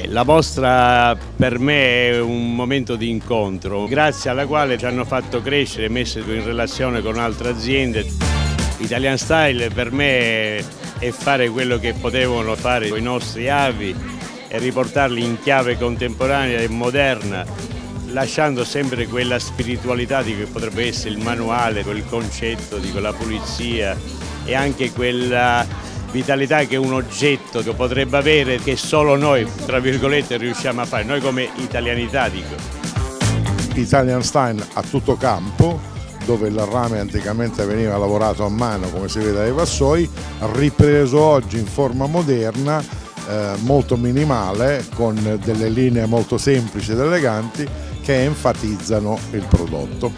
La mostra per me è un momento di incontro, grazie alla quale ci hanno fatto crescere e messo in relazione con altre aziende. Italian Style per me è fare quello che potevano fare i nostri avi e riportarli in chiave contemporanea e moderna, lasciando sempre quella spiritualità di che potrebbe essere il manuale, quel concetto di quella pulizia e anche quella vitalità che un oggetto che potrebbe avere, che solo noi, tra virgolette, riusciamo a fare, noi come italianità dico. Italian Style a tutto campo, dove il rame anticamente veniva lavorato a mano come si vede dai vassoi, ripreso oggi in forma moderna, molto minimale, con delle linee molto semplici ed eleganti che enfatizzano il prodotto.